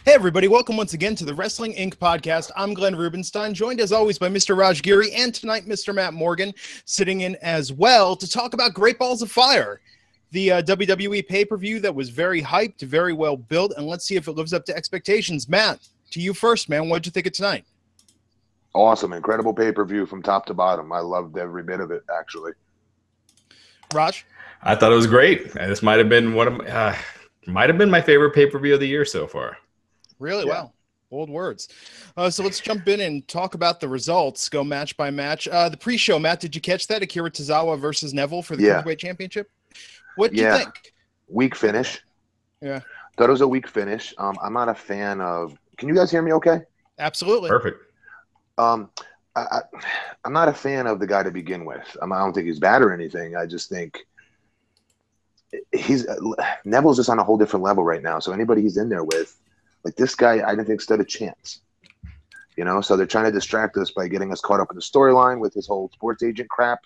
Hey, everybody. Welcome once again to the Wrestling Inc. podcast. I'm Glenn Rubenstein, joined as always by Mr. Raj Giri and tonight Mr. Matt Morgan, sitting in as well to talk about Great Balls of Fire, the WWE pay-per-view that was very hyped, very well built, and let's see if it lives up to expectations. Matt, to you first, man. What'd you think of tonight? Awesome. Incredible pay-per-view from top to bottom. I loved every bit of it, actually. Raj? I thought it was great. This might have been my favorite pay-per-view of the year so far. Really? Yeah. Wow. Bold words. So let's jump in and talk about the results. Go match by match. The pre-show, Matt, did you catch that? Akira Tozawa versus Neville for the Cruiserweight Championship? What do you think? Weak finish. Yeah. Thought it was a weak finish. I'm not a fan of – can you guys hear me okay? Absolutely. Perfect. I'm not a fan of the guy to begin with. I don't think he's bad or anything. I just think Neville's just on a whole different level right now. So anybody he's in there with, like this guy, I didn't think stood a chance. You know, so they're trying to distract us by getting us caught up in the storyline with his whole sports agent crap,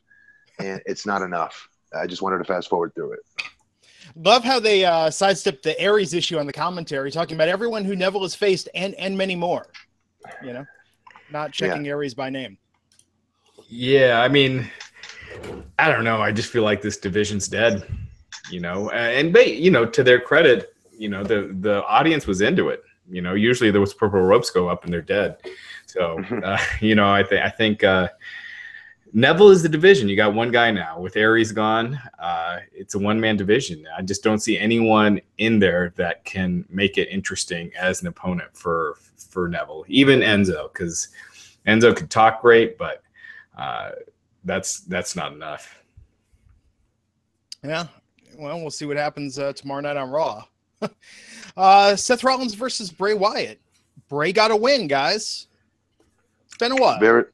and it's not enough. I just wanted to fast forward through it. Love how they sidestepped the Aries issue on the commentary, talking about everyone who Neville has faced and many more. You know, not checking Aries by name. Yeah, I mean, I don't know. I just feel like this division's dead. You know, and they, you know, to their credit, you know, the audience was into it. You know, usually those purple ropes go up and they're dead. So, you know, I think Neville is the division. You got one guy now. With Aries gone, it's a one-man division. I just don't see anyone in there that can make it interesting as an opponent for Neville. Even Enzo, because Enzo could talk great, but that's not enough. Yeah. Well, we'll see what happens tomorrow night on Raw. Seth Rollins versus Bray Wyatt. Bray got a win, guys. It's been a while. Very,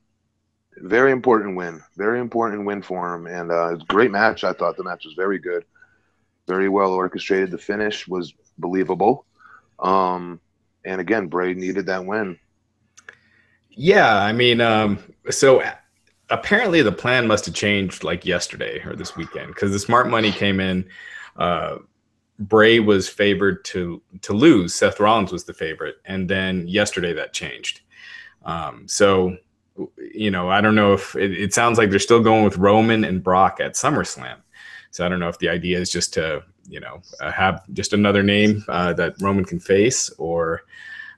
very important win. Very important win for him. And it's a great match. I thought the match was very good. Very well orchestrated. The finish was believable. And again, Bray needed that win. Yeah, I mean, so apparently the plan must have changed like yesterday or this weekend because the smart money came in. Bray was favored to lose. Seth Rollins was the favorite. And then yesterday that changed. So, you know, I don't know if it sounds like they're still going with Roman and Brock at SummerSlam. So I don't know if the idea is just to, you know, have just another name that Roman can face, or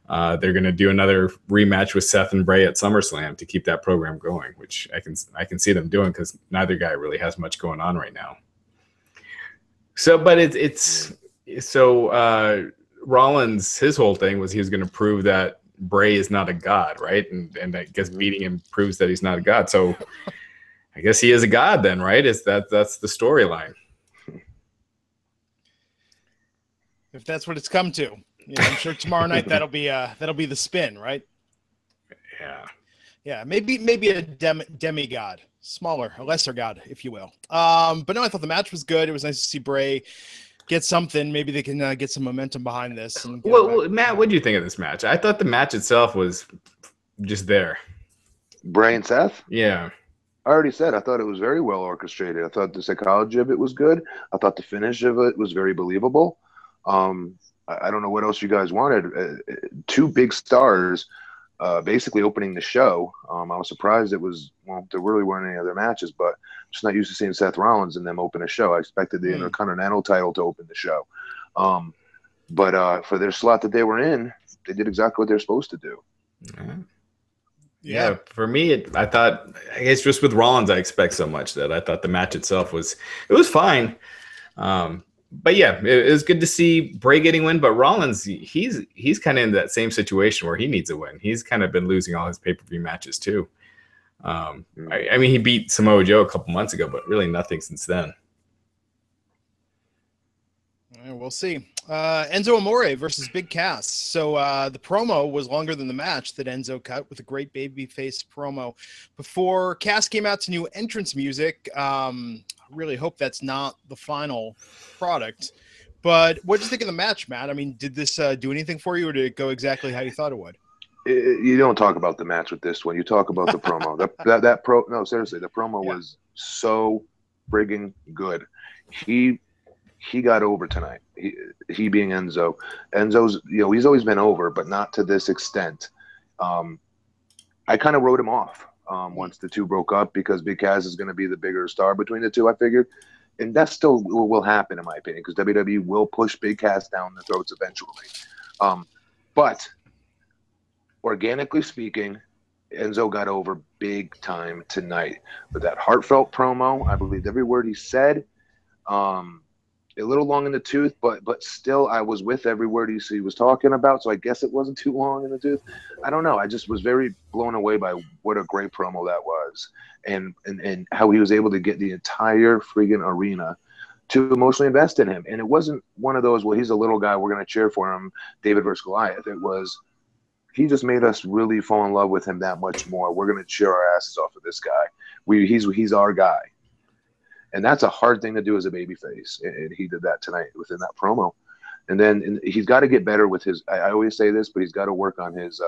they're going to do another rematch with Seth and Bray at SummerSlam to keep that program going, which I can see them doing because neither guy really has much going on right now. So, but Rollins, his whole thing was he was going to prove that Bray is not a god, right? And I guess beating him proves that he's not a god. So I guess he is a god then, right? That's the storyline. If that's what it's come to. You know, I'm sure tomorrow night that'll be the spin, right? Yeah. Yeah, maybe a demigod, smaller, a lesser god, if you will. But no, I thought the match was good. It was nice to see Bray get something. Maybe they can get some momentum behind this. And well, Matt, what do you think of this match? I thought the match itself was just there. Bray and Seth? Yeah. I already said I thought it was very well orchestrated. I thought the psychology of it was good. I thought the finish of it was very believable. I don't know what else you guys wanted. Two big stars basically opening the show. I was surprised there really weren't any other matches, but I'm just not used to seeing Seth Rollins and them open a show. I expected the Intercontinental title to open the show. But for their slot that they were in, they did exactly what they're supposed to do. Yeah, for me, I guess just with Rollins, I expect so much that I thought the match itself was fine. But yeah, it was good to see Bray getting win. But Rollins, he's kind of in that same situation where he needs a win. He's kind of been losing all his pay-per-view matches too. I mean, he beat Samoa Joe a couple months ago, but really nothing since then. We'll see. Enzo Amore versus Big Cass. So the promo was longer than the match that Enzo cut with a great babyface promo. Before Cass came out to new entrance music, really hope that's not the final product. But what did you think of the match, Matt? I mean, did this do anything for you, or did it go exactly how you thought it would? You don't talk about the match with this one. You talk about the promo. No, seriously, the promo was so friggin' good. He he got over tonight. He being Enzo. Enzo's, he's always been over, but not to this extent. I kind of wrote him off once the two broke up because Big Cass is going to be the bigger star between the two, I figured. And that still will happen, in my opinion, because WWE will push Big Cass down the throats eventually. But organically speaking, Enzo got over big time tonight with that heartfelt promo. I believed every word he said. A little long in the tooth, but still I was with every word he was talking about, so I guess it wasn't too long in the tooth. I don't know. I just was very blown away by what a great promo that was, and how he was able to get the entire friggin' arena to emotionally invest in him. And it wasn't one of those, well, he's a little guy, we're going to cheer for him, David versus Goliath. It was, he just made us really fall in love with him that much more. We're going to cheer our asses off of this guy. He's our guy. And that's a hard thing to do as a babyface, and he did that tonight within that promo. And then he's got to get better with his. I always say this, but he's got to work on his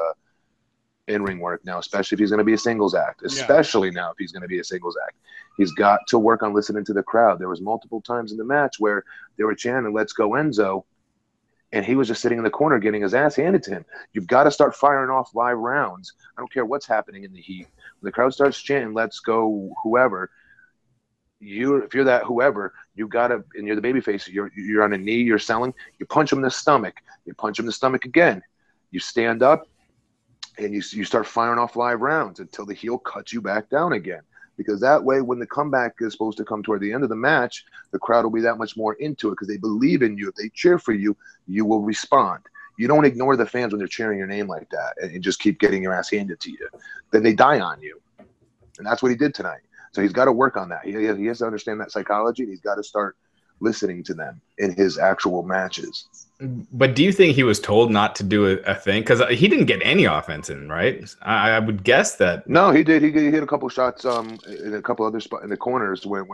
in-ring work now, especially if he's going to be a singles act. Especially now if he's going to be a singles act, he's got to work on listening to the crowd. There was multiple times in the match where they were chanting "Let's go Enzo," and he was just sitting in the corner getting his ass handed to him. You've got to start firing off live rounds. I don't care what's happening in the heat. When the crowd starts chanting "Let's go whoever," if you're that whoever, you gotta, and you're the babyface, you're on a knee, you're selling, you punch him in the stomach, you punch him in the stomach again, you stand up, and you start firing off live rounds until the heel cuts you back down again. Because that way, when the comeback is supposed to come toward the end of the match, the crowd will be that much more into it because they believe in you. If they cheer for you, you will respond. You don't ignore the fans when they're cheering your name like that and just keep getting your ass handed to you. Then they die on you. And that's what he did tonight. So he's got to work on that. He has to understand that psychology, and he's got to start listening to them in his actual matches. But do you think he was told not to do a thing? Because he didn't get any offense in, right? I would guess that. No, he did. He hit a couple shots in a couple other spots in the corners when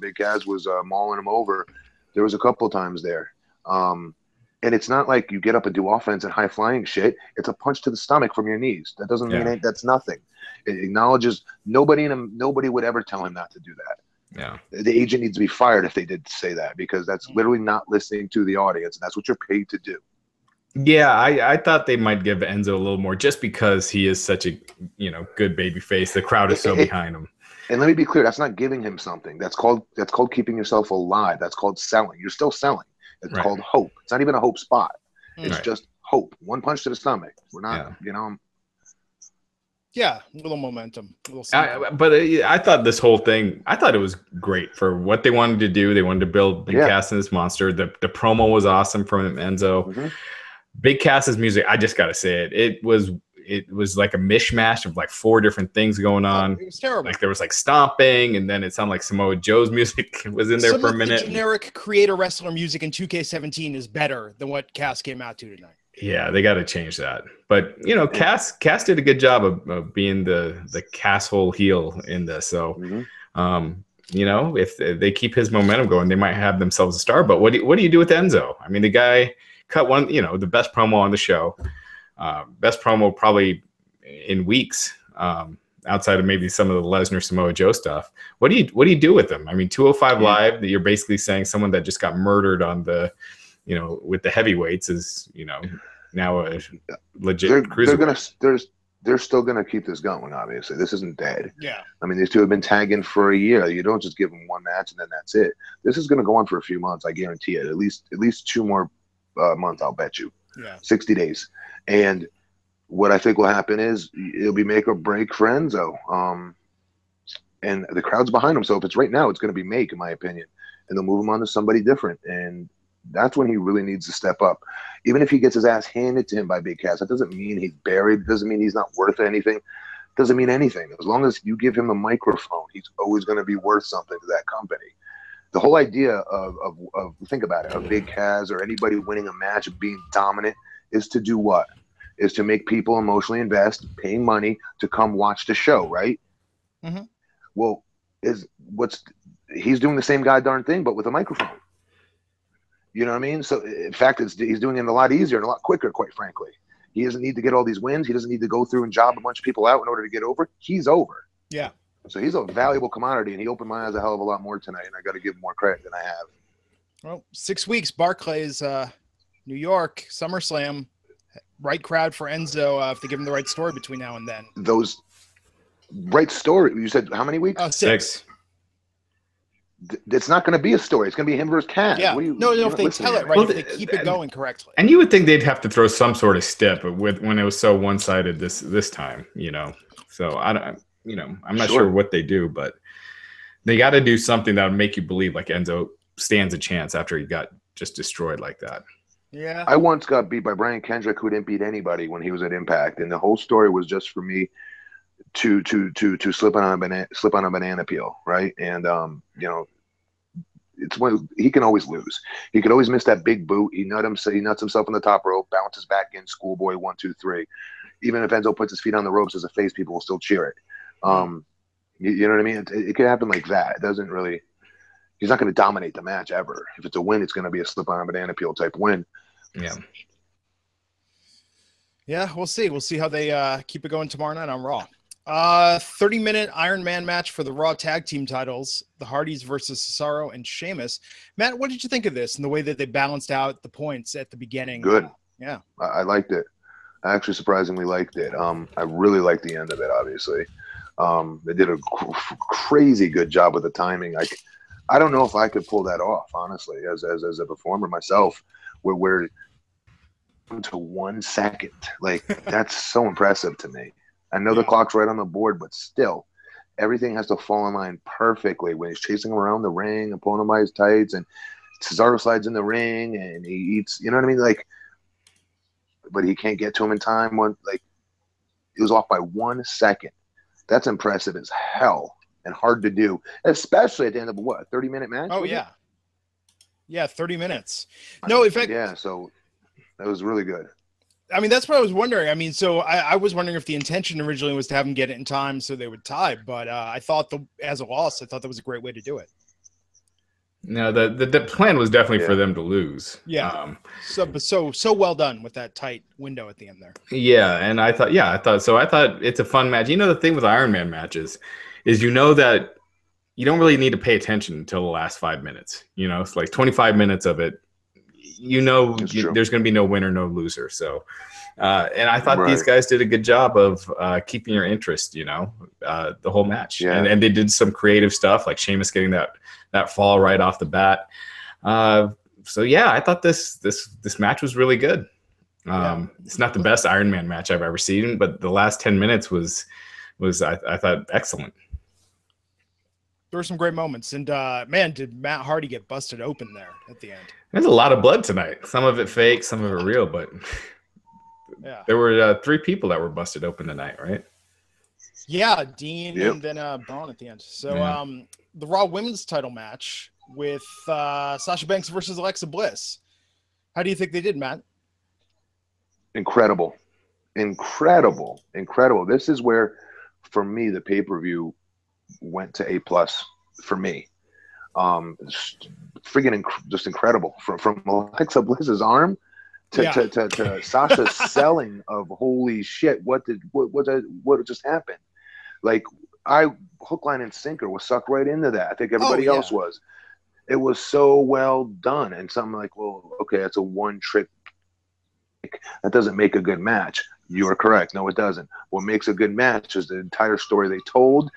Big Cass was mauling him over. There was a couple times there. And it's not like you get up and do offense and high flying shit. It's a punch to the stomach from your knees. That doesn't mean that's nothing. It acknowledges nobody would ever tell him not to do that. Yeah. The agent needs to be fired if they did say that, because that's literally not listening to the audience. And that's what you're paid to do. Yeah, I thought they might give Enzo a little more just because he is such a good baby face. The crowd is so behind him. And let me be clear, that's not giving him something. That's called keeping yourself alive. That's called selling. You're still selling. It's called hope. It's not even a hope spot. It's just hope. One punch to the stomach. We're not, Yeah, a little momentum. I thought this whole thing, I thought it was great for what they wanted to do. They wanted to build Big Cass and this monster. The promo was awesome from Enzo. Mm-hmm. Big Cass's music, I just got to say it. It was like a mishmash of like 4 different things going on. It was terrible. Like there was like stomping, and then it sounded like Samoa Joe's music was in there for a minute. The generic creator wrestler music in 2K17 is better than what Cass came out to tonight. Yeah, they got to change that. But Cass did a good job of being the Casshole heel in this. So, if they keep his momentum going, they might have themselves a star. But what do you do with Enzo? I mean, the guy cut one, the best promo on the show, best promo probably in weeks, outside of maybe some of the Lesnar Samoa Joe stuff. What do you do with him? I mean, 205 Live, you're basically saying someone that just got murdered on the with the heavyweights is, now a legit cruiserweight. They're still gonna keep this going. Obviously, this isn't dead. Yeah. I mean, these two have been tagging for a year. You don't just give them one match and then that's it. This is gonna go on for a few months. I guarantee it. At least 2 more months. I'll bet you. Yeah. 60 days. And what I think will happen is it'll be make or break for Enzo. And the crowd's behind him. So if it's right now, it's going to be make, in my opinion. And they'll move him on to somebody different. And that's when he really needs to step up. Even if he gets his ass handed to him by Big Cass, that doesn't mean he's buried. It doesn't mean he's not worth anything. It doesn't mean anything. As long as you give him a microphone, he's always going to be worth something to that company. The whole idea of think about it, of Big Cass or anybody winning a match and being dominant is to do what? Is to make people emotionally invest, paying money to come watch the show, right? Mm-hmm. Well, he's doing the same goddamn thing, but with a microphone. You know what I mean? So, in fact, he's doing it a lot easier and a lot quicker, quite frankly. He doesn't need to get all these wins. He doesn't need to go through and job a bunch of people out in order to get over. He's over. Yeah. So he's a valuable commodity, and he opened my eyes a hell of a lot more tonight, and I got to give him more credit than I have. Well, 6 weeks, Barclays, New York, SummerSlam, right crowd for Enzo if they give him the right story between now and then. Those right story. You said how many weeks? Oh, 6. It's not going to be a story. It's going to be him versus Cass. Yeah. No, if they tell it right, Well, if they keep it going correctly. And you would think they'd have to throw some sort of step when it was so one-sided this time, So I don't, I'm not sure what they do, but they got to do something that would make you believe like Enzo stands a chance after he got just destroyed like that. Yeah. I once got beat by Brian Kendrick, who didn't beat anybody when he was at Impact, and the whole story was just for me to slip on a banana peel, right? And it's when he can always lose. He could always miss that big boot. He nuts himself on the top rope, bounces back in, schoolboy 1, 2, 3. Even if Enzo puts his feet on the ropes as a face, people will still cheer it. You know what I mean? It could happen like that. It doesn't really. He's not going to dominate the match ever. If it's a win, it's going to be a slip on a banana peel type win. Yeah. Yeah, we'll see. We'll see how they keep it going tomorrow night on Raw. 30-minute Iron Man match for the Raw Tag Team titles. The Hardys versus Cesaro and Sheamus. Matt, what did you think of this and the way that they balanced out the points at the beginning? Good. Yeah. I liked it. I actually surprisingly liked it. I really liked the end of it, obviously. They did a crazy good job with the timing. I don't know if I could pull that off, honestly, as a performer myself, where to 1 second. Like, that's so impressive to me. I know the clock's right on the board, but still, everything has to fall in line perfectly when he's chasing him around the ring and pulling him by his tights, and Cesaro slides in the ring and he eats, you know what I mean? Like, but he can't get to him in time. It was off by 1 second. That's impressive as hell and hard to do, especially at the end of a 30-minute match? Oh, yeah. Yeah, 30 minutes. No, in fact. Yeah, so that was really good. I mean, that's what I was wondering. I mean, so I was wondering if the intention originally was to have him get it in time so they would tie, but I thought as a loss, I thought that was a great way to do it. No, the plan was definitely for them to lose. Yeah. So well done with that tight window at the end there. Yeah, and I thought it's a fun match. The thing with Iron Man matches is that you don't really need to pay attention until the last 5 minutes. It's like 25 minutes of it. There's going to be no winner, no loser. So, and I thought these guys did a good job of keeping your interest, the whole match. Yeah. And they did some creative stuff, like Sheamus getting that fall right off the bat. So yeah, I thought this match was really good. It's not the best Iron Man match I've ever seen, but the last 10 minutes was I thought excellent. There were some great moments, and man, did Matt Hardy get busted open there at the end? There's a lot of blood tonight. Some of it fake, some of it real, but yeah, there were 3 people that were busted open tonight, right? Yeah, Dean and then Braun at the end. So the Raw Women's title match with Sasha Banks versus Alexa Bliss. How do you think they did, Matt? Incredible. This is where, for me, the pay-per-view went to A+ for me. Just incredible. From Alexa Bliss's arm to Sasha's selling of holy shit, what just happened? Like, I hook, line, and sinker was sucked right into that. I think everybody else was. It was so well done. And something like, well, okay, that's a one-trick. That doesn't make a good match. You are correct. No, it doesn't. What makes a good match is the entire story they told,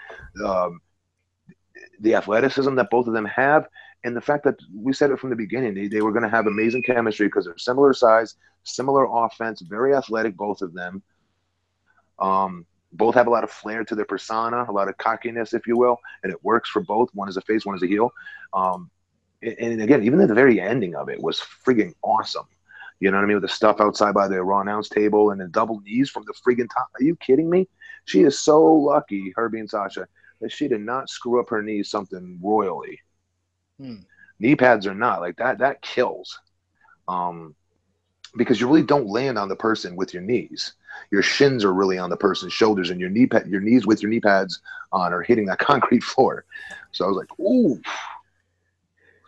the athleticism that both of them have, and the fact that we said it from the beginning. They were going to have amazing chemistry because they're similar size, similar offense, very athletic, both of them. Both have a lot of flair to their persona, a lot of cockiness, if you will, and it works for both. One is a face, one is a heel. And again, even at the very ending of it was friggin' awesome. You know what I mean? With the stuff outside by the Raw announce table and the double knees from the friggin' top. Are you kidding me? She is so lucky, her being Sasha, that she did not screw up her knees something royally. Knee pads are not like that. That kills. Because you really don't land on the person with your knees. Your shins are really on the person's shoulders, and your knees with your knee pads on are hitting that concrete floor. So I was like, ooh,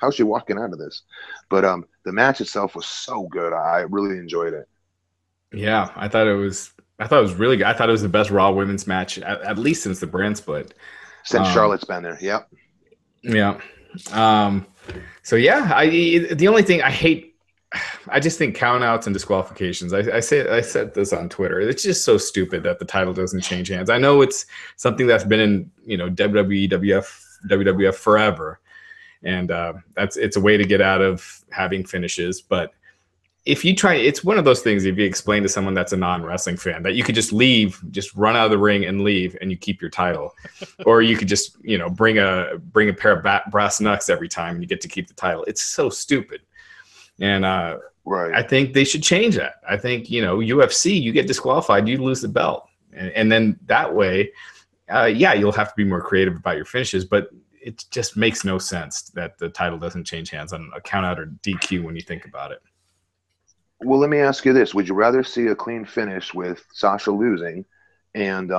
how's she walking out of this? But the match itself was so good. I really enjoyed it. Yeah, I thought it was really good. I thought it was the best Raw women's match, at least since the brand split. Since Charlotte's been there. Yep. Yeah. So yeah, the only thing I hate, I just think countouts and disqualifications. I said this on Twitter. It's just so stupid that the title doesn't change hands. I know it's something that's been in WWE, WWF forever, and it's a way to get out of having finishes. But if you try, it's one of those things. If you explain to someone that's a non-wrestling fan that you could just leave, just run out of the ring and leave, and you keep your title, or you could just bring a pair of brass knucks every time and you get to keep the title. It's so stupid, and right. I think they should change that. I think UFC, you get disqualified, you lose the belt, and then that way, you'll have to be more creative about your finishes, but it just makes no sense that the title doesn't change hands on a countout or DQ when you think about it. Well, let me ask you this. Would you rather see a clean finish with Sasha losing and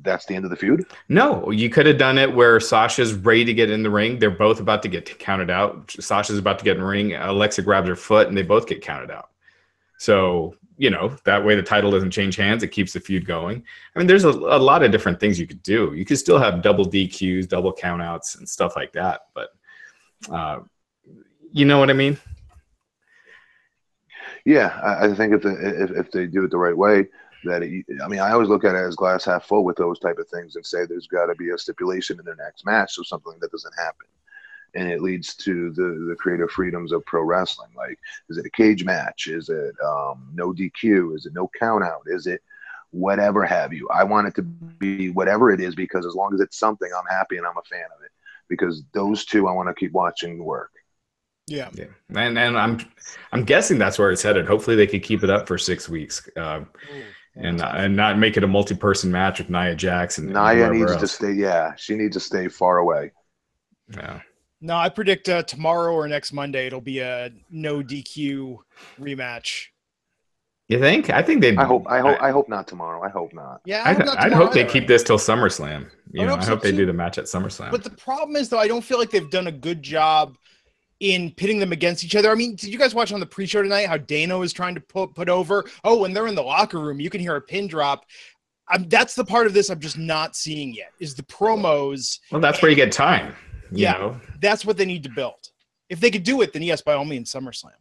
that's the end of the feud? No, you could have done it where Sasha's ready to get in the ring. They're both about to get counted out. Sasha's about to get in the ring. Alexa grabs her foot and they both get counted out. So, that way the title doesn't change hands. It keeps the feud going. I mean, there's a lot of different things you could do. You could still have double DQs, double countouts and stuff like that. But you know what I mean? Yeah, I think if they do it the right way, I always look at it as glass half full with those type of things and say there's got to be a stipulation in their next match so something that doesn't happen. And it leads to the creative freedoms of pro wrestling. Like, is it a cage match? Is it no DQ? Is it no count out? Is it whatever have you? I want it to be whatever it is, because as long as it's something, I'm happy and I'm a fan of it. Because those two I want to keep watching work. Yeah. And I'm guessing that's where it's headed. Hopefully they could keep it up for 6 weeks and not make it a multi-person match with Nia Jax. And Nia needs to stay. Yeah, she needs to stay far away. Yeah. No, I predict tomorrow or next Monday it'll be a no DQ rematch. You think? I think they. I hope not tomorrow. I hope not. Yeah, I hope they keep this till SummerSlam. I hope they do the match at SummerSlam. But the problem is, though, I don't feel like they've done a good job in pitting them against each other. I mean, did you guys watch on the pre-show tonight how Dano is trying to put over? Oh, when they're in the locker room, you can hear a pin drop. That's the part of this I'm just not seeing yet, is the promos. Well, that's where you get time. You know? That's what they need to build. If they could do it, then yes, by all means, SummerSlam.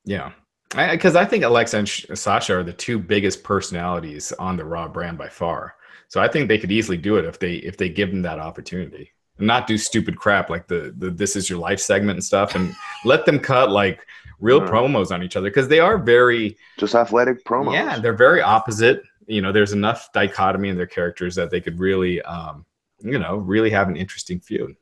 Yeah. Because I think Alexa and Sasha are the two biggest personalities on the Raw brand by far. So I think they could easily do it if they give them that opportunity. And not do stupid crap like the This Is Your Life segment and stuff, and let them cut like real promos on each other, because they are very just athletic promos. Yeah, they're very opposite. There's enough dichotomy in their characters that they could really really have an interesting feud.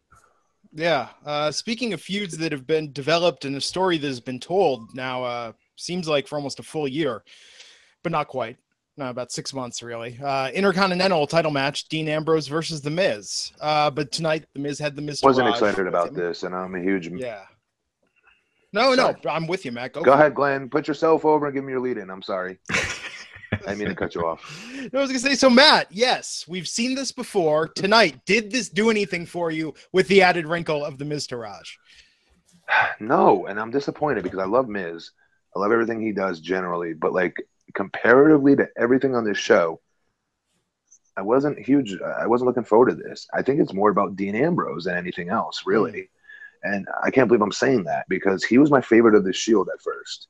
Yeah. Speaking of feuds that have been developed and a story that has been told now, seems like for almost a full year, but not quite. No, about 6 months, really. Intercontinental title match, Dean Ambrose versus The Miz. But tonight, The Miz had the Miz. Wasn't excited about this, and I'm a huge... Yeah. No, I'm with you, Matt. Go ahead, Glenn. Put yourself over and give me your lead in. I'm sorry. I didn't mean to cut you off. No, I was going to say, so Matt, yes, we've seen this before. Tonight, did this do anything for you with the added wrinkle of The Miz to Raj? No, and I'm disappointed because I love Miz. I love everything he does generally, but comparatively to everything on this show, I wasn't looking forward to this. I think it's more about Dean Ambrose than anything else, really. And I can't believe I'm saying that, because he was my favorite of the Shield at first.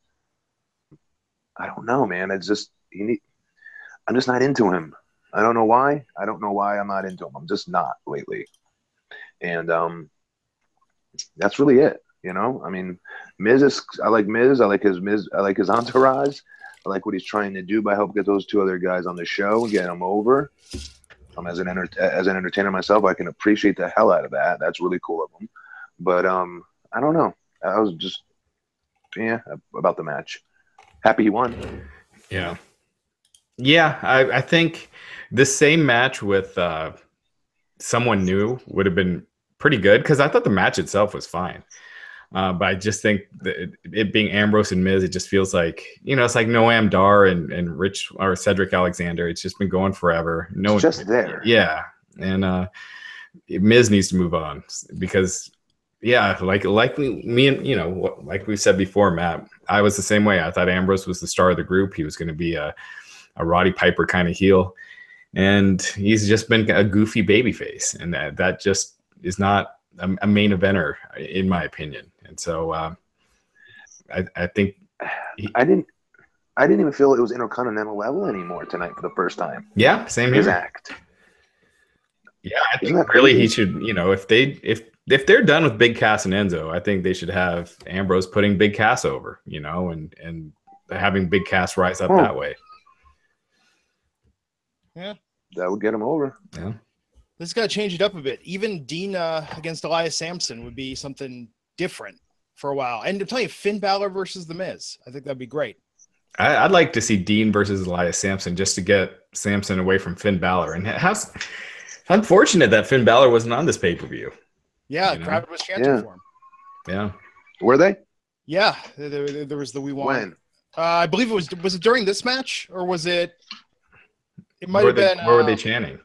I don't know, man. It's just I'm just not into him. I don't know why. I don't know why I'm not into him. I'm just not lately. And that's really it. I mean, I like Miz. I like his entourage. I like what he's trying to do by helping get those two other guys on the show and get them over. As an entertainer myself, I can appreciate the hell out of that. That's really cool of him. But I don't know. I was just about the match. Happy he won. Yeah. Yeah, I think the same match with someone new would have been pretty good, because I thought the match itself was fine. But I just think that it being Ambrose and Miz, it just feels like, it's like Noam Dar and Rich or Cedric Alexander. It's just been going forever. It's just there. Yeah. And Miz needs to move on, because like we said before, Matt, I was the same way. I thought Ambrose was the star of the group. He was going to be a Roddy Piper kind of heel, and he's just been a goofy babyface, and that just is not a main eventer, in my opinion. And so I think I didn't even feel it was Intercontinental level anymore tonight for the first time. Yeah, same His here. act. Yeah, I think really he should, if they're done with Big Cass and Enzo, I think they should have Ambrose putting Big Cass over, and having Big Cass rise up that way. Yeah. That would get him over. Yeah. This got to change it up a bit. Even Dean against Elias Sampson would be something different for a while. And to tell you, Finn Balor versus The Miz, I think that'd be great. I'd like to see Dean versus Elias Sampson just to get Sampson away from Finn Balor. And how's unfortunate that Finn Balor wasn't on this pay-per-view. Yeah, the crowd was chanting for him. Yeah. Were they? Yeah, there was the We Want. When? I believe was it during this match, or was it? It might have been. Where were they chanting?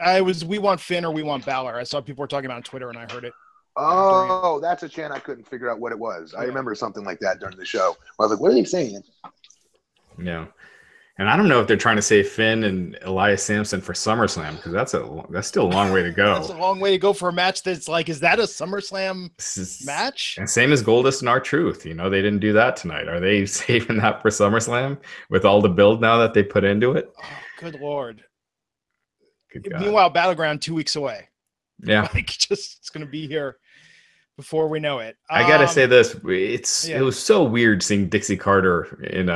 It was We Want Finn or We Want Balor. I saw people were talking about it on Twitter, and I heard it. Oh, that's a chant. I couldn't figure out what it was. I remember something like that during the show. I was like, what are they saying? Yeah. And I don't know if they're trying to say Finn and Elias Sampson for SummerSlam, because that's still a long way to go. That's a long way to go for a match that's like, is that a SummerSlam match? And same as Goldust and R-Truth. They didn't do that tonight. Are they saving that for SummerSlam with all the build now that they put into it? Oh, good Lord. Good God. Meanwhile, Battleground 2 weeks away. Yeah. It's going to be here before we know it. I gotta say this: it was so weird seeing Dixie Carter in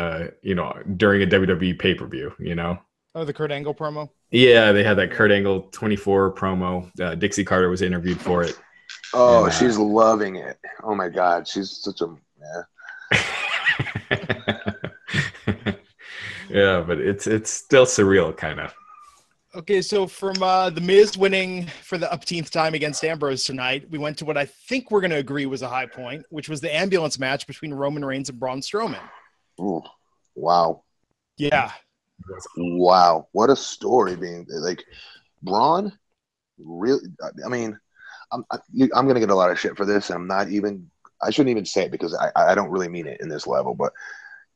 during a WWE pay-per-view. Oh, the Kurt Angle promo. Yeah, they had that Kurt Angle 24 promo. Dixie Carter was interviewed for it. Oh, and, she's loving it. Oh my God, she's such a yeah, but it's still surreal, kind of. Okay, so from The Miz winning for the upteenth time against Ambrose tonight, we went to what I think we're going to agree was a high point, which was the ambulance match between Roman Reigns and Braun Strowman. Ooh, wow. Yeah. Wow. What a story being like Braun. Really, I mean, I'm going to get a lot of shit for this. And I shouldn't even say it because I don't really mean it in this level, but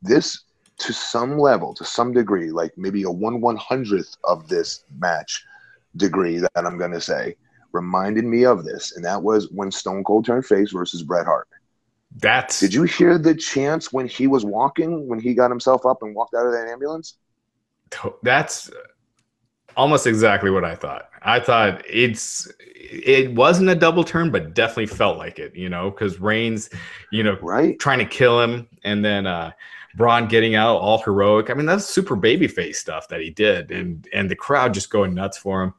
this, to some level, to some degree, like maybe a 1/100th of this match degree that I'm going to say, reminded me of this. And that was when Stone Cold turned face versus Bret Hart. Did you hear the chants when he was walking, when he got himself up and walked out of that ambulance? That's almost exactly what I thought. I thought it wasn't a double turn, but definitely felt like it, because Reigns, right, trying to kill him, and then Braun getting out all heroic. I mean, that's super babyface stuff that he did, and the crowd just going nuts for him.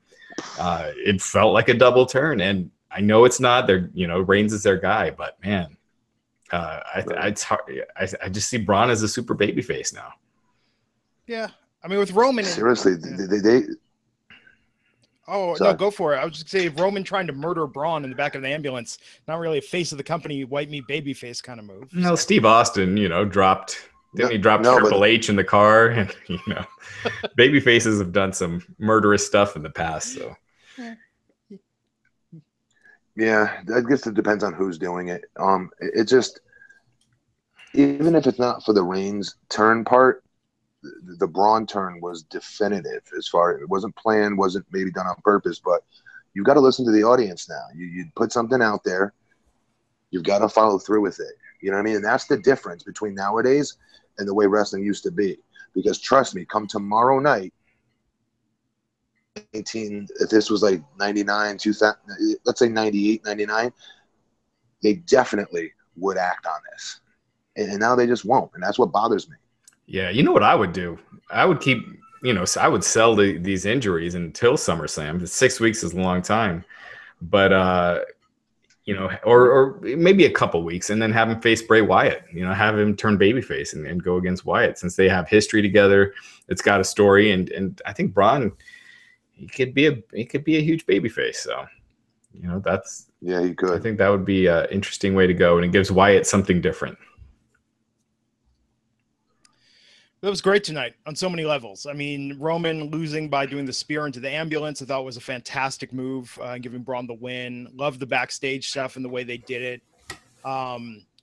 It felt like a double turn, and I know it's not. Reigns is their guy, but man, it's hard. I just see Braun as a super babyface now. Yeah, I mean, with Roman, seriously, they Oh, sorry. No, go for it. I was just saying Roman trying to murder Braun in the back of the ambulance, not really a face of the company, white meat babyface kind of move. No, Steve Austin, dropped Triple H in the car, and babyfaces have done some murderous stuff in the past. So yeah, I guess it depends on who's doing it. It just, even if it's not for the Reigns turn part, the Braun turn was definitive. As far it wasn't planned, wasn't maybe done on purpose, but you've got to listen to the audience now. You put something out there, you've got to follow through with it. You know what I mean? And that's the difference between nowadays and the way wrestling used to be. Because trust me, come tomorrow night, if this was like 99, 2000, let's say 98, 99, they definitely would act on this. And now they just won't. And that's what bothers me. Yeah, you know what I would do? I would keep, I would sell these injuries until SummerSlam. 6 weeks is a long time. But, or maybe a couple weeks, and then have him face Bray Wyatt, have him turn babyface and go against Wyatt. Since they have history together, it's got a story. And I think Braun, he could be a huge babyface. So, that's. Yeah, he could. I think that would be an interesting way to go. And it gives Wyatt something different. That was great tonight on so many levels. I mean, Roman losing by doing the spear into the ambulance, I thought was a fantastic move, giving Braun the win. Loved the backstage stuff and the way they did it.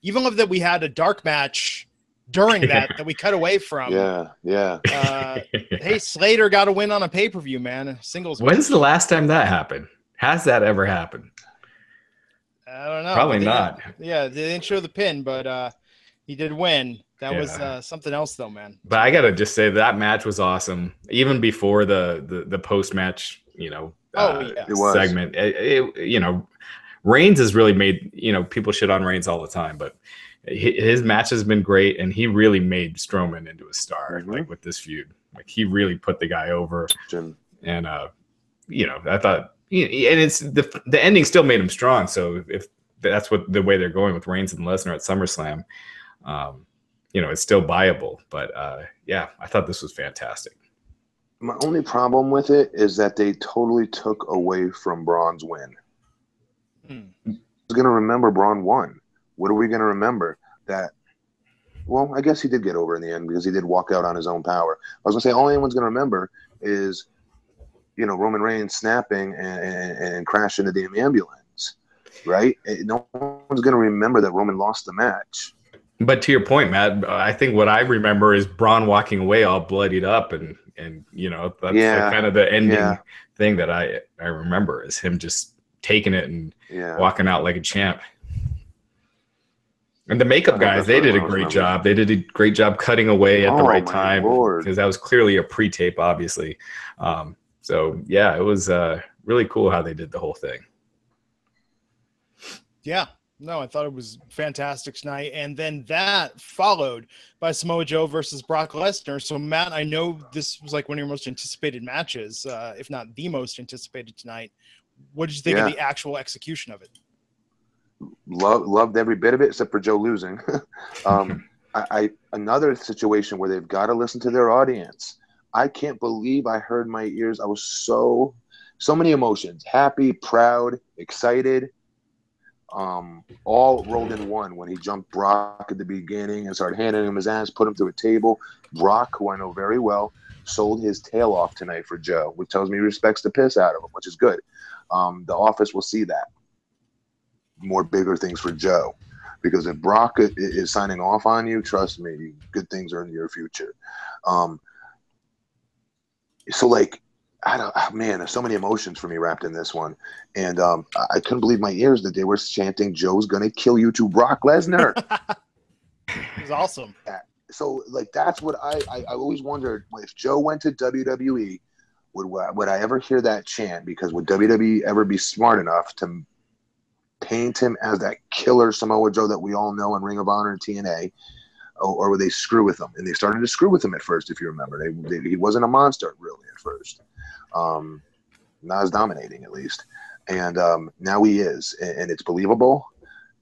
Even love that we had a dark match during that we cut away from. Yeah. Hey, Slater got a win on a pay-per-view, man. A singles. When's the last time that happened? Has that ever happened? I don't know. Probably not. Yeah, they didn't show the pin, but he did win. That was something else, though, man. But I gotta just say that match was awesome. Even before the post match, It was. segment. Reigns has really made, people shit on Reigns all the time, but his match has been great, and he really made Strowman into a star, like with this feud. Like he really put the guy over. And I thought, and it's the ending still made him strong. So if that's the way they're going with Reigns and Lesnar at SummerSlam, it's still viable. But I thought this was fantastic. My only problem with it is that they totally took away from Braun's win. Who's going to remember Braun won? What are we going to remember? That, well, I guess he did get over in the end because he did walk out on his own power. I was going to say, all anyone's going to remember is, Roman Reigns snapping and crashing the damn ambulance, right? No one's going to remember that Roman lost the match. But to your point, Matt, I think what I remember is Braun walking away all bloodied up, and that's kind of the ending thing that I remember is him just taking it and walking out like a champ. And the makeup guys, they did a great job. They did a great job cutting away at the right time because that was clearly a pre-tape, obviously. It was really cool how they did the whole thing. Yeah. No, I thought it was fantastic tonight. And then that followed by Samoa Joe versus Brock Lesnar. So, Matt, I know this was like one of your most anticipated matches, if not the most anticipated tonight. What did you think of the actual execution of it? Loved every bit of it except for Joe losing. Another situation where they've got to listen to their audience. I can't believe I heard my ears. I was so many emotions, happy, proud, excited. All rolled in one when he jumped Brock at the beginning and started handing him his ass, put him through a table. Brock, who I know very well, sold his tail off tonight for Joe, which tells me he respects the piss out of him, which is good. The office will see that. More bigger things for Joe, because if Brock is signing off on you, trust me, good things are in your future. There's so many emotions for me wrapped in this one. And I couldn't believe my ears that they were chanting, Joe's going to kill you to Brock Lesnar. It was awesome. So, that's what I always wondered. If Joe went to WWE, would I ever hear that chant? Because would WWE ever be smart enough to paint him as that killer Samoa Joe that we all know in Ring of Honor and TNA? Or would they screw with him? And they started to screw with him at first, if you remember. He wasn't a monster, really, at first. Not as dominating, at least. And now he is. And it's believable.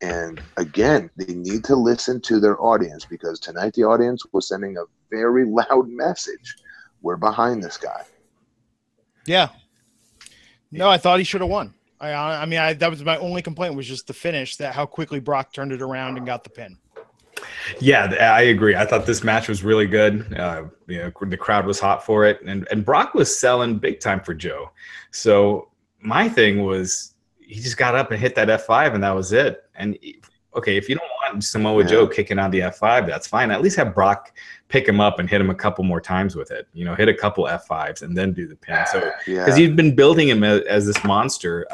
And, again, they need to listen to their audience, because tonight the audience was sending a very loud message. We're behind this guy. Yeah. No, I thought he should have won. That was my only complaint, was just the finish, that how quickly Brock turned it around and got the pin. Yeah, I agree. I thought this match was really good. The crowd was hot for it, and Brock was selling big time for Joe. So my thing was, he just got up and hit that F5, and that was it. And okay, if you don't want Samoa Joe kicking out the F5, that's fine. At least have Brock pick him up and hit him a couple more times with it. Hit a couple F5s and then do the pin. So because you've been building him as this monster,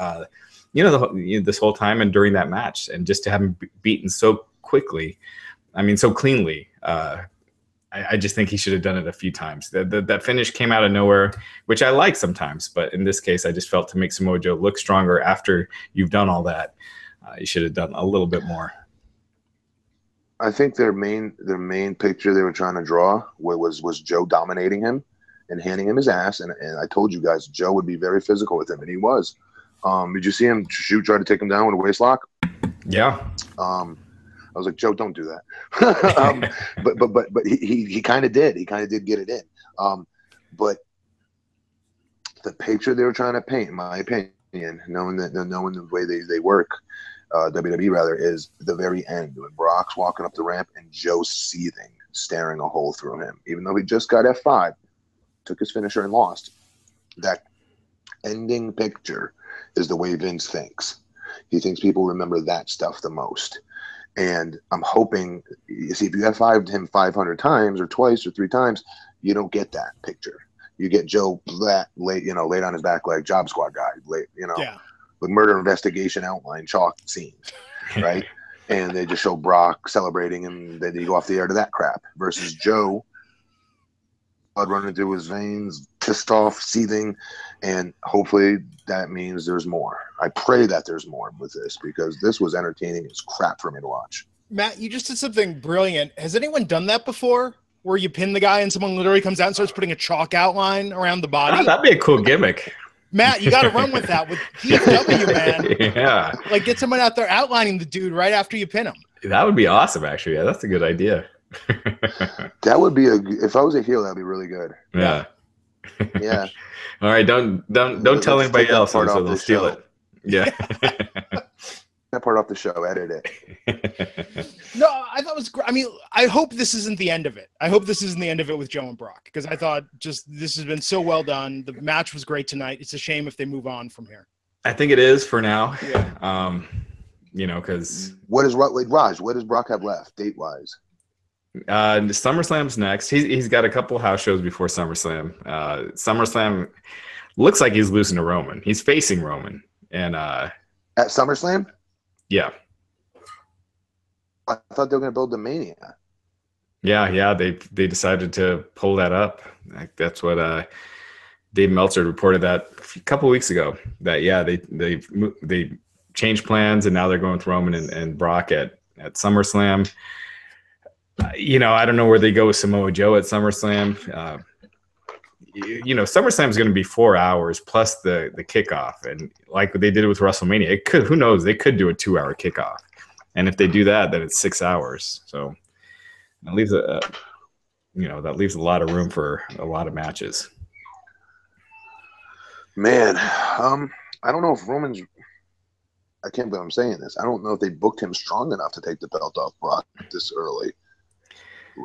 this whole time and during that match, and just to have him beaten so quickly. So cleanly, I just think he should have done it a few times. That finish came out of nowhere, which I like sometimes. But in this case, I just felt to make Samoa Joe look stronger after you've done all that, you should have done a little bit more. I think their main picture they were trying to draw was Joe dominating him and handing him his ass. And I told you guys, Joe would be very physical with him, and he was. Did you see him try to take him down with a waist lock? Yeah. I was like, Joe, don't do that. But he kind of did. He kind of did get it in. But the picture they were trying to paint, in my opinion, knowing the way they work, WWE rather, is the very end when Brock's walking up the ramp and Joe's seething, staring a hole through him, even though he just got F5, took his finisher and lost. That ending picture is the way Vince thinks. He thinks people remember that stuff the most. And I'm hoping, you see, if you F5'd him 500 times or twice or 3 times, you don't get that picture. You get Joe laid on his back like Job Squad guy, with murder investigation outline chalk scenes, right? And they just show Brock celebrating, and then you go off the air to that crap. Versus Joe, blood running through his veins, pissed off, seething, and hopefully that means there's more. I pray that there's more with this, because this was entertaining as crap for me to watch. Matt, you just did something brilliant. Has anyone done that before? Where you pin the guy and someone literally comes out and starts putting a chalk outline around the body? Oh, that'd be a cool gimmick. Matt, you got to run with that with DFW, man. Yeah. Like, get someone out there outlining the dude right after you pin him. That would be awesome, actually. Yeah, that's a good idea. That would be if I was a heel, that'd be really good. Yeah. Yeah. All right, don't tell anybody else, so they'll steal it. Yeah. That part off the show, edit it. No, I thought it was great. I mean, I hope this isn't the end of it. I hope this isn't the end of it with Joe and Brock, because I thought just this has been so well done. The match was great tonight. It's a shame if they move on from here. I think it is for now. Yeah. You know, because Raj, what does Brock have left date wise? SummerSlam's next. He's got a couple house shows before SummerSlam. SummerSlam looks like he's losing to Roman. He's facing Roman, and at SummerSlam. Yeah. I thought they were going to build the Mania. Yeah. They decided to pull that up. Like, that's what Dave Meltzer reported that a couple of weeks ago. That they changed plans, and now they're going with Roman and Brock at SummerSlam. You know, I don't know where they go with Samoa Joe at SummerSlam. You know, SummerSlam is going to be 4 hours plus the kickoff, and like they did with WrestleMania, it could. Who knows? They could do a 2-hour kickoff, and if they do that, then it's 6 hours. So that leaves that leaves a lot of room for a lot of matches. Man, I don't know if Roman's. I can't believe I'm saying this. I don't know if they booked him strong enough to take the belt off Brock this early.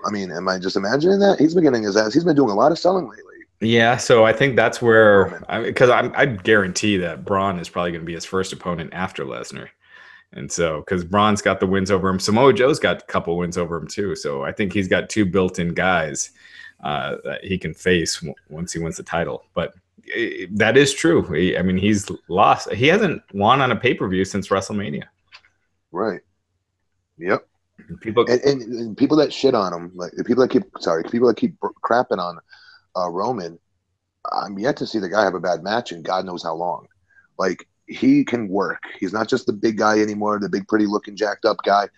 I mean, am I just imagining that? He's been getting his ass. He's been doing a lot of selling lately. Yeah, so I think that's where, because I guarantee that Braun is probably going to be his first opponent after Lesnar. And so, because Braun's got the wins over him, Samoa Joe's got a couple wins over him too. So I think he's got two built-in guys that he can face once he wins the title. But that is true. He's lost. He hasn't won on a pay-per-view since WrestleMania. Right. Yep. People and people that shit on him, like the people that keep crapping on Roman, I'm yet to see the guy have a bad match in God knows how long. Like, he can work. He's not just the big guy anymore, the big, pretty looking, jacked up guy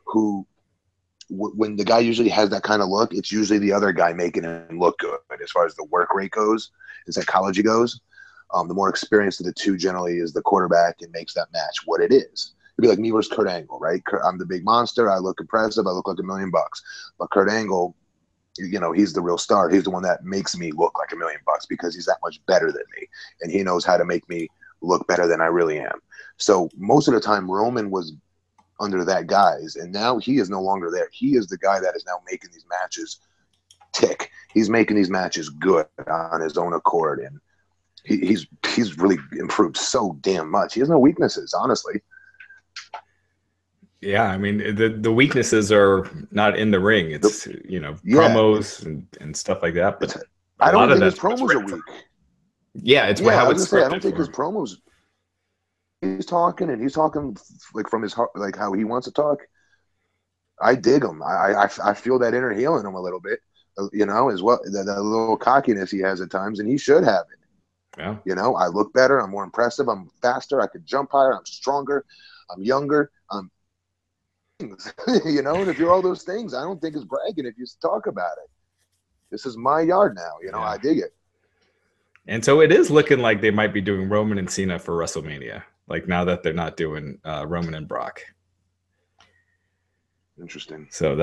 who, when the guy usually has that kind of look, it's usually the other guy making him look good. As far as the work rate goes, and psychology goes, the more experienced of the two generally is the quarterback and makes that match what it is. It'd be like me versus Kurt Angle, right? I'm the big monster. I look impressive. I look like $1 million. But Kurt Angle, you know, he's the real star. He's the one that makes me look like $1 million because he's that much better than me. And he knows how to make me look better than I really am. So most of the time, Roman was under that guise. And now he is no longer there. He is the guy that is now making these matches tick. He's making these matches good on his own accord. And he's really improved so damn much. He has no weaknesses, honestly. Yeah, I mean, the weaknesses are not in the ring. It's, promos and stuff like that. But I don't think his promos are weak. Yeah, it's how it's scripted. I don't think his promos. He's talking like from his heart, like how he wants to talk. I dig him. I feel that inner heel in him a little bit, as well. That little cockiness he has at times, and he should have it. Yeah. I look better. I'm more impressive. I'm faster. I could jump higher. I'm stronger. I'm younger. And if you're all those things, I don't think it's bragging if you talk about it. This is my yard now. I dig it. And so it is looking like they might be doing Roman and Cena for WrestleMania. Like, now that they're not doing Roman and Brock. Interesting. So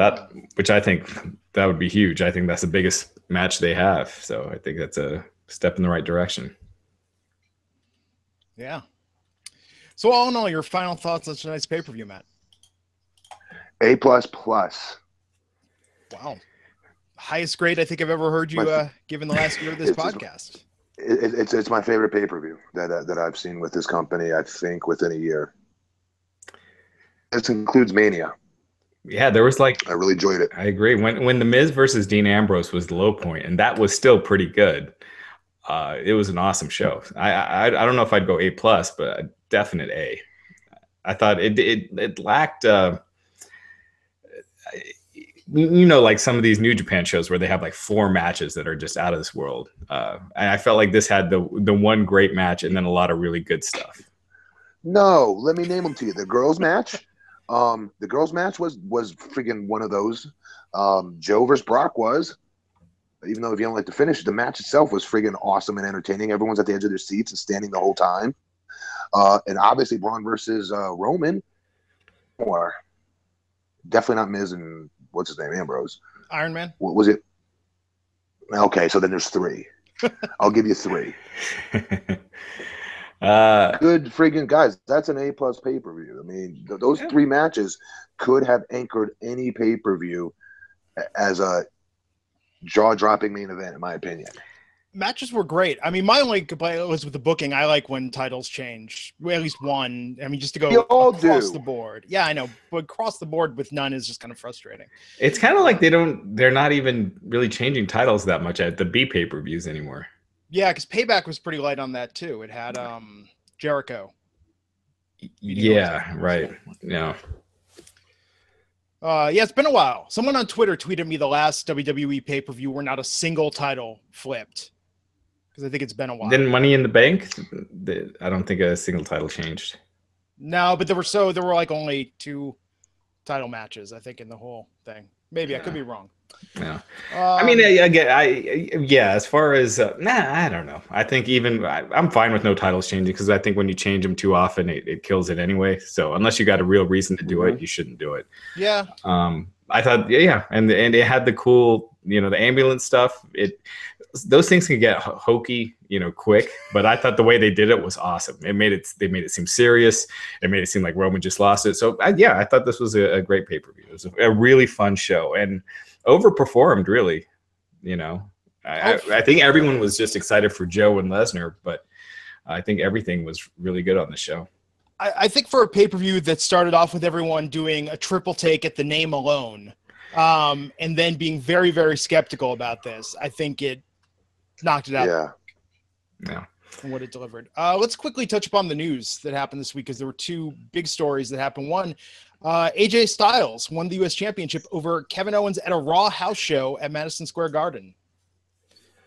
which I think that would be huge. I think that's the biggest match they have. So I think that's a step in the right direction. Yeah. So all in all, your final thoughts on tonight's pay-per-view, Matt? A++. Wow. Highest grade I think I've ever heard you give in the last year of this podcast. It's my favorite pay-per-view that I've seen with this company, I think, within a year. This includes Mania. Yeah, there was I really enjoyed it. I agree. When The Miz versus Dean Ambrose was the low point, and that was still pretty good. It was an awesome show. I don't know if I'd go A+, but a definite A. I thought it lacked, like some of these New Japan shows where they have like 4 matches that are just out of this world. And I felt like this had the one great match and then a lot of really good stuff. No, let me name them to you. The girls match. The girls match was freaking one of those. Joe versus Brock was. Even though if you don't like the finish, the match itself was friggin' awesome and entertaining. Everyone's at the edge of their seats and standing the whole time. And obviously Braun versus Roman, or definitely not Miz and what's his name, Ambrose. Iron Man. What was it? Okay, so then there's 3. I'll give you 3. Good friggin' guys. That's an A+ pay-per-view. I mean, those 3 matches could have anchored any pay-per-view as a jaw-dropping main event, in my opinion. Matches were great. I mean, my only complaint was with the booking. I like when titles change. Well, at least one. I mean, just to go across the board. Yeah, I know, but across the board with none is just kind of frustrating. It's kind of like they're not even really changing titles that much at the B pay-per-views anymore. Yeah, because Payback was pretty light on that too. It had Jericho. Yeah, right. Yeah. Yeah, it's been a while. Someone on Twitter tweeted me the last WWE pay-per-view where not a single title flipped. Because I think it's been a while. Then Money in the Bank, I don't think a single title changed. No, but there were like only 2 title matches, I think, in the whole thing. Maybe I could be wrong. Yeah, I mean, as far as I don't know. I think I'm fine with no titles changing because I think when you change them too often, it kills it anyway. So unless you got a real reason to do it, you shouldn't do it. Yeah. I thought, and it had the cool, the ambulance stuff. Those things can get hokey, quick. But I thought the way they did it was awesome. They made it seem serious. It made it seem like Roman just lost it. So I thought this was a great pay-per-view. It was a really fun show and overperformed, really. I think everyone was just excited for Joe and Lesnar, but I think everything was really good on the show. I think for a pay-per-view that started off with everyone doing a triple take at the name alone, and then being very, very skeptical about this, I think it knocked it out. Yeah. And what it delivered. Let's quickly touch upon the news that happened this week because there were 2 big stories that happened. One, AJ Styles won the U.S. Championship over Kevin Owens at a Raw house show at Madison Square Garden.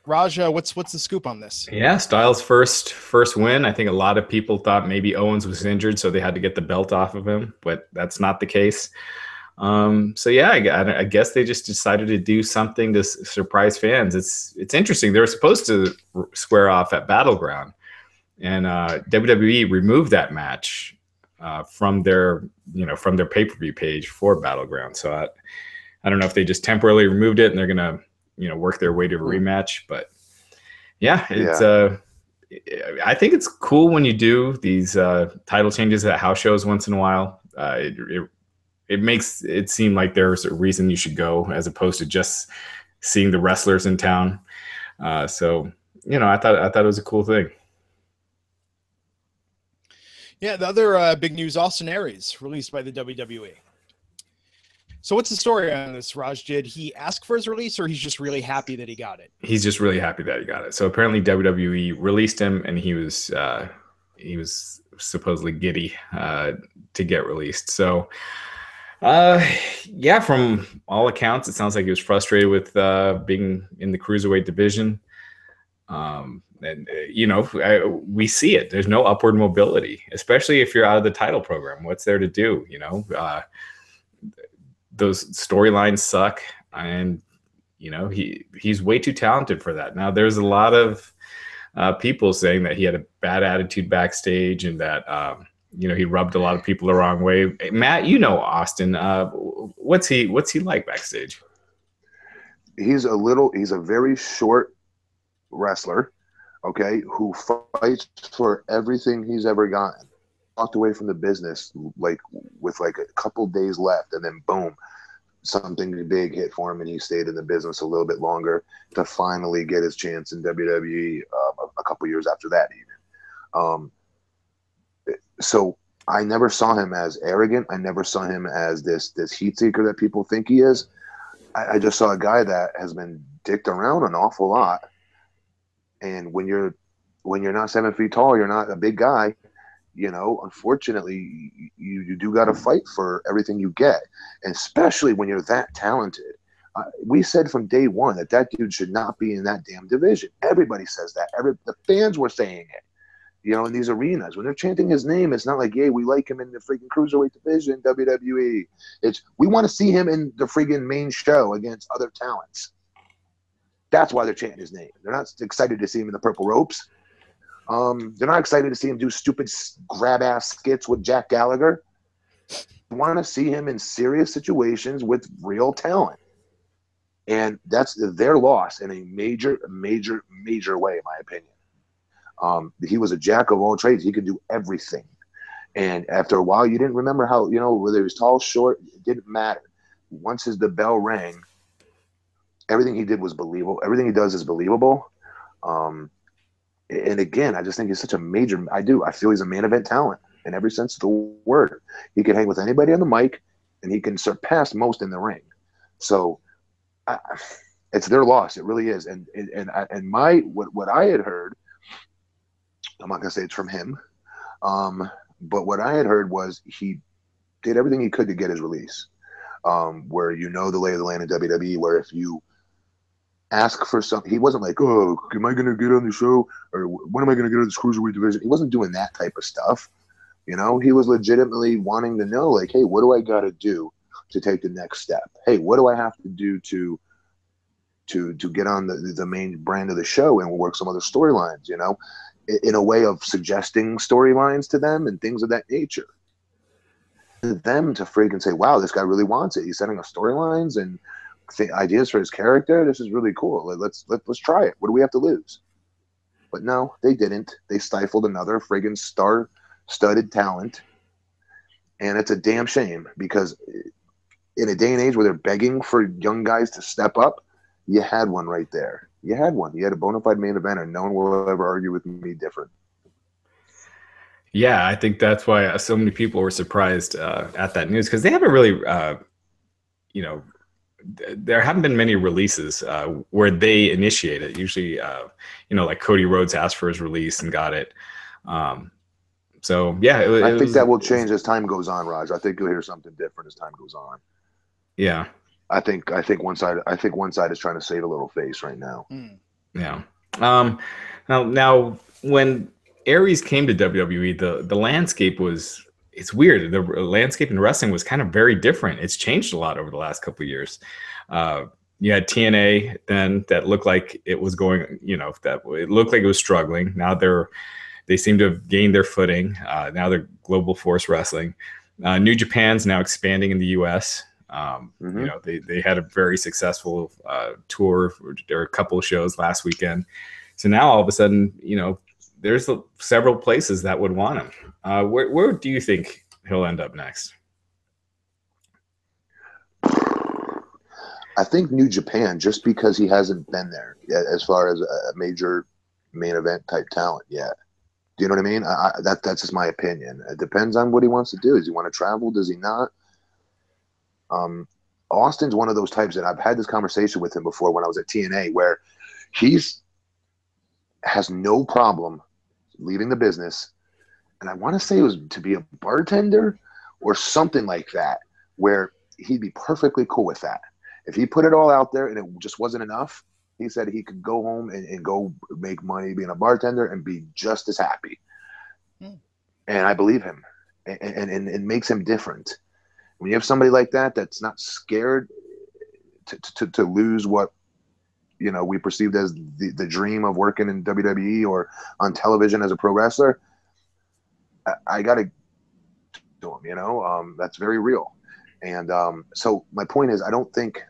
Raj, what's the scoop on this? Yeah, Styles' first win. I think a lot of people thought maybe Owens was injured, so they had to get the belt off of him, but that's not the case. So yeah, I guess they just decided to do something to surprise fans. It's interesting. They were supposed to square off at Battleground, and WWE removed that match from their pay-per-view page for Battleground. So I don't know if they just temporarily removed it and they're gonna work their way to a rematch. But yeah, it's I think it's cool when you do these title changes at house shows once in a while. It makes it seem like there's a reason you should go as opposed to just seeing the wrestlers in town. So I thought it was a cool thing. Yeah, the other big news, Austin Aries, released by the WWE. So what's the story on this, Raj? Did he ask for his release or he's just really happy that he got it? He's just really happy that he got it. So apparently WWE released him and he was supposedly giddy to get released. So from all accounts, it sounds like he was frustrated with being in the cruiserweight division. We see it. There's no upward mobility, especially if you're out of the title program. What's there to do? Those storylines suck, and he's way too talented for that. Now, there's a lot of people saying that he had a bad attitude backstage and that he rubbed a lot of people the wrong way. Matt, Austin. What's he like backstage? He's a very short wrestler, okay, who fights for everything he's ever gotten. Walked away from the business with a couple days left, and then boom, something big hit for him, and he stayed in the business a little bit longer to finally get his chance in WWE a couple years after that even. So I never saw him as arrogant. I never saw him as this heat seeker that people think he is. I just saw a guy that has been dicked around an awful lot, And when you're not 7 feet tall, you're not a big guy. You know, unfortunately, you do got to fight for everything you get, and especially when you're that talented. We said from day one that dude should not be in that damn division. Everybody says that. The fans were saying it. You know, in these arenas, when they're chanting his name, it's not like, "Yay, we like him in the freaking cruiserweight division, WWE." It's, we want to see him in the freaking main show against other talents. That's why they're chanting his name. They're not excited to see him in the purple ropes. They're not excited to see him do stupid grab-ass skits with Jack Gallagher. They want to see him in serious situations with real talent. And that's their loss in a major, major, major way, in my opinion. He was a jack of all trades. He could do everything. And after a while, you didn't remember how, you know, whether he was tall, short, it didn't matter. Once the bell rang, everything he did was believable. Everything he does is believable. And again, I just think he's such a major. I feel he's a main event talent in every sense of the word. He can hang with anybody on the mic, and he can surpass most in the ring. So it's their loss. It really is. And what I had heard, I'm not gonna say it's from him, but what I had heard was he did everything he could to get his release. Where, you know, the lay of the land in WWE, where if you ask for something, he wasn't like, "Oh, am I going to get on the show? Or when am I going to get on this cruiserweight division?" He wasn't doing that type of stuff. You know, he was legitimately wanting to know, like, "Hey, what do I got to do to take the next step? Hey, what do I have to do to get on the main brand of the show and work some other storylines?" You know, in a way of suggesting storylines to them and things of that nature. Them to freaking say, "Wow, this guy really wants it. He's setting up storylines and ideas for his character. This is really cool. Let's try it. What do we have to lose?" But no, they didn't. They stifled another friggin' star-studded talent, and it's a damn shame, because in a day and age where they're begging for young guys to step up, you had one right there. You had one. You had a bona fide main eventer. No one will ever argue with me different. Yeah, I think that's why so many people were surprised at that news, because they haven't really, you know, there haven't been many releases where they initiate it. Usually, you know, like Cody Rhodes asked for his release and got it. So yeah, I think that will change as time goes on, Raj. I think you'll hear something different as time goes on. Yeah, I think one side is trying to save a little face right now. Yeah. Now when Aries came to WWE, the landscape was, it's weird. The landscape in wrestling was kind of very different. It's changed a lot over the last couple of years. You had TNA then that looked like it was going, you know, that it looked like it was struggling. Now they seem to have gained their footing. Now they're Global Force Wrestling. New Japan's now expanding in the U.S. You know, they had a very successful tour. There were a couple of shows last weekend. So now all of a sudden, you know, there's several places that would want him. Where do you think he'll end up next? I think New Japan, just because he hasn't been there as far as a major main event type talent yet. Do you know what I mean? That's just my opinion. It depends on what he wants to do. Does he want to travel? Does he not? Austin's one of those types that I've had this conversation with him before when I was at TNA, where has no problem leaving the business. And I want to say it was to be a bartender or something like that, where he'd be perfectly cool with that. If he put it all out there and it just wasn't enough, he said he could go home and go make money being a bartender and be just as happy. And I believe him. And it makes him different. When you have somebody like that that's not scared to lose what, you know, we perceived as the dream of working in WWE or on television as a pro wrestler, I got to do him, you know, that's very real. And so my point is, I don't think,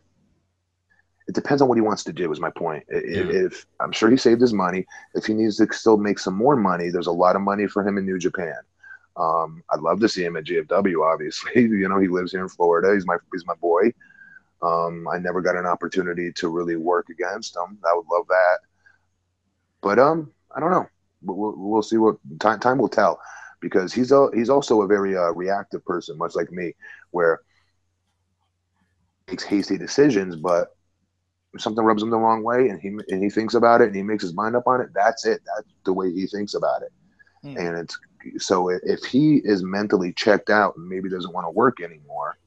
it depends on what he wants to do is my point. If I'm sure he saved his money, if he needs to still make some more money, there's a lot of money for him in New Japan. I'd love to see him at GFW, obviously. You know, he lives here in Florida. He's my boy. I never got an opportunity to really work against him. I would love that. But I don't know. We'll see what time will tell, because he's also a very reactive person, much like me, where he makes hasty decisions, but something rubs him the wrong way, and he thinks about it, and he makes his mind up on it. That's it. That's the way he thinks about it. And it's so if he is mentally checked out and maybe doesn't want to work anymore,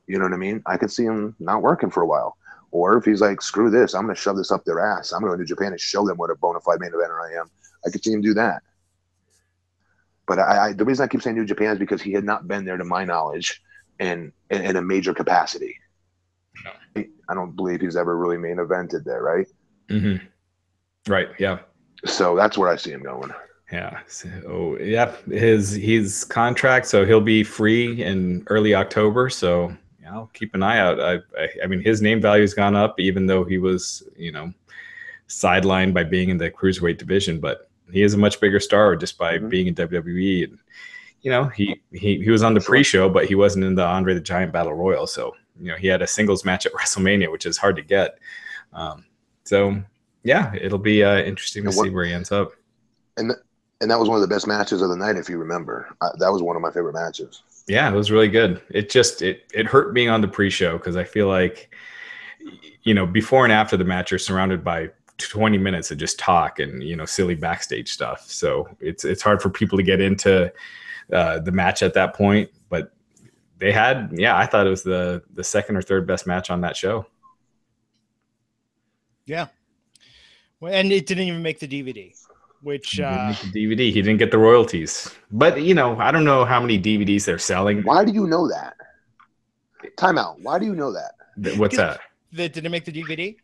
you know what I mean? I could see him not working for a while. Or if he's like, screw this, I'm going to shove this up their ass. I'm going to Japan and show them what a bona fide main eventer I am. I could see him do that. But the reason I keep saying New Japan is because he had not been there, to my knowledge, in a major capacity. No. I don't believe he's ever really main evented there, right? Mm-hmm. Right, yeah. So that's where I see him going. Yeah. So, yeah, his contract, so he'll be free in early October. So I'll keep an eye out. I mean, his name value has gone up, even though he was, sidelined by being in the cruiserweight division. But he is a much bigger star just by being in WWE. And, he was on the pre-show, but he wasn't in the Andre the Giant Battle Royal. So, he had a singles match at WrestleMania, which is hard to get. So, yeah, it'll be interesting to see where he ends up. And that was one of the best matches of the night, if you remember. That was one of my favorite matches. Yeah, it was really good. It just it hurt being on the pre-show because I feel like, before and after the match, you're surrounded by 20 minutes of just talk and silly backstage stuff. So it's hard for people to get into the match at that point. But they had, I thought it was the second or third best match on that show. Yeah, well, and it didn't even make the DVD. Which he didn't make the DVD. He didn't get the royalties. But I don't know how many DVDs they're selling. Why do you know that? Time out. Why do you know that? What's that? That didn't make the DVD.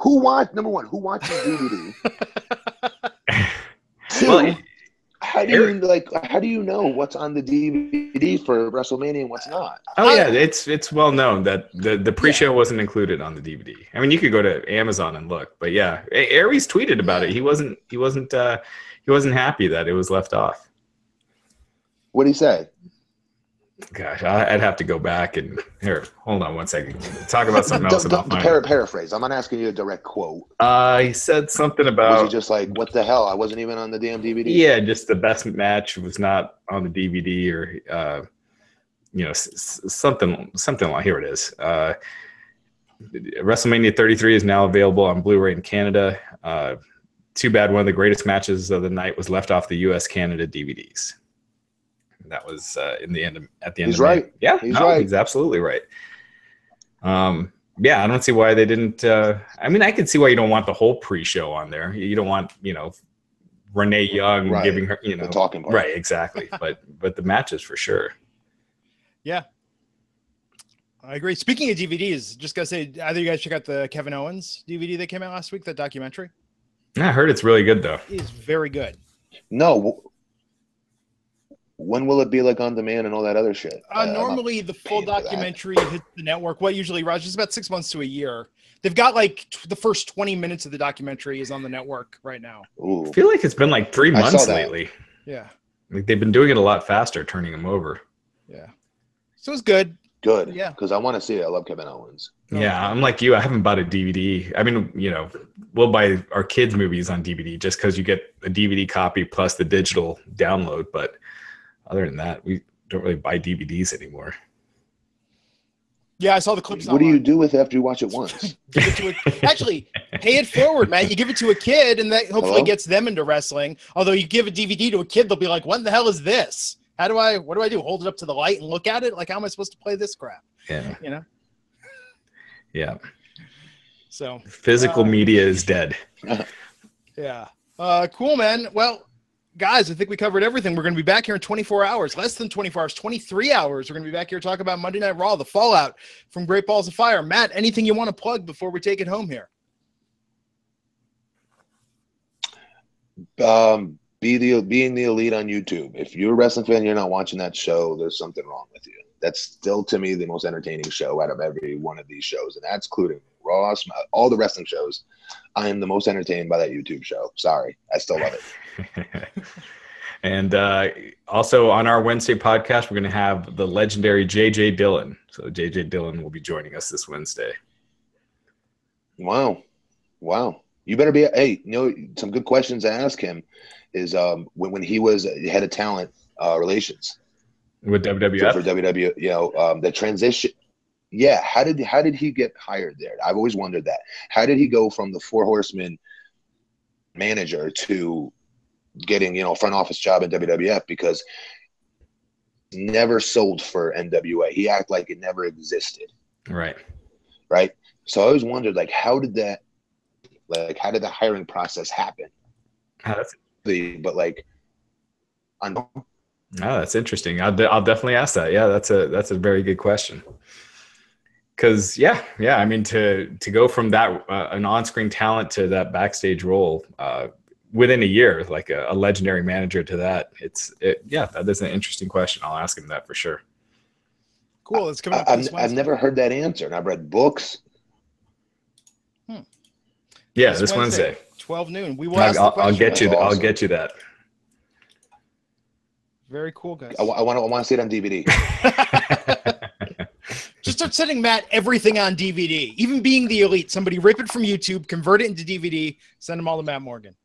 Number one, who watches DVD? Well, how do you know what's on the DVD for WrestleMania and what's not? Oh yeah, it's well known that the pre-show wasn't included on the DVD. I mean, you could go to Amazon and look, but yeah, Aries tweeted about it. He wasn't happy that it was left off. What did he say? Gosh, I'd have to go back and here. Hold on one second. Talk about something else. Paraphrase. I'm not asking you a direct quote. He said something about. Was he just like, "What the hell? I wasn't even on the damn DVD." Yeah, just the best match was not on the DVD, or something like. Here it is. WrestleMania 33 is now available on Blu-ray in Canada. Too bad one of the greatest matches of the night was left off the U.S. Canada DVDs. That was at the end. He's right. May. Yeah, right. He's absolutely right. Yeah, I don't see why they didn't. I mean, I can see why you don't want the whole pre-show on there. You don't want Renee Young giving her the talking part. Right, exactly. but the matches for sure. Yeah, I agree. Speaking of DVDs, just gotta say, either you guys check out the Kevin Owens DVD that came out last week, that documentary. I heard it's really good though. It's very good. No. When will it be like on demand and all that other shit? Normally, the full documentary hits the network. What usually, Raj, is about 6 months to a year. They've got like the first 20 minutes of the documentary is on the network right now. Ooh. I feel like it's been like 3 months lately. Yeah. Like they've been doing it a lot faster, turning them over. Yeah. So it's good. Good. Yeah. Because I want to see it. I love Kevin Owens. Yeah, I'm like you. I haven't bought a DVD. I mean, we'll buy our kids' movies on DVD just because you get a DVD copy plus the digital download. But other than that, we don't really buy DVDs anymore. Yeah, I saw the clips. What do you do with it after you watch it once? Actually, pay it forward, man. You give it to a kid, and that hopefully gets them into wrestling. Although you give a DVD to a kid, they'll be like, "What the hell is this? What do I do? Hold it up to the light and look at it? Like, how am I supposed to play this crap?" Yeah. Yeah. So physical media is dead. Yeah. Cool, man. Well, guys, I think we covered everything. We're going to be back here in 24 hours, less than 24 hours, 23 hours. We're going to be back here talking about Monday Night Raw, the fallout from Great Balls of Fire. Matt, anything you want to plug before we take it home here? Being the Elite on YouTube. If you're a wrestling fan and you're not watching that show, there's something wrong with you. That's still, to me, the most entertaining show out of every one of these shows, and that's including Raw, all the wrestling shows. I am the most entertained by that YouTube show. Sorry, I still love it. And also on our Wednesday podcast, we're going to have the legendary J.J. Dillon. So J.J. Dillon will be joining us this Wednesday. Wow. You better be. Hey, some good questions to ask him is when he was head of talent relations with WWF for WWE. The transition. Yeah, how did he get hired there? I've always wondered that. How did he go from the Four Horsemen manager to getting, a front office job in WWF? Because he never sold for NWA. He acted like it never existed. Right. So I always wondered, like, how did the hiring process happen? That's interesting. I'll definitely ask that. Yeah, that's a very good question. Because I mean, to go from that an on-screen talent to that backstage role within a year, like a legendary manager to that, that is an interesting question. I'll ask him that for sure. Cool. It's coming up. I've never heard that answer, and I've read books. Yeah, this Wednesday, 12 noon. We will ask the question. I'll get you that. Very cool, guys. I want to see it on DVD. Just start sending Matt everything on DVD. Even Being the Elite. Somebody rip it from YouTube, convert it into DVD, send them all to Matt Morgan.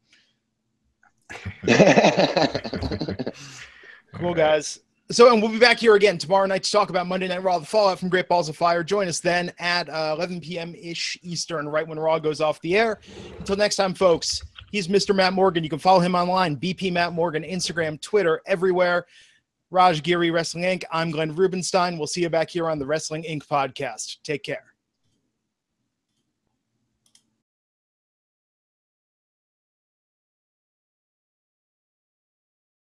Cool, guys. So, and we'll be back here again tomorrow night to talk about Monday Night Raw, the fallout from Great Balls of Fire. Join us then at 11 p.m.-ish Eastern, right when Raw goes off the air. Until next time, folks, he's Mr. Matt Morgan. You can follow him online, BP Matt Morgan, Instagram, Twitter, everywhere. Raj Giri, Wrestling Inc. I'm Glenn Rubenstein. We'll see you back here on the Wrestling Inc. podcast. Take care.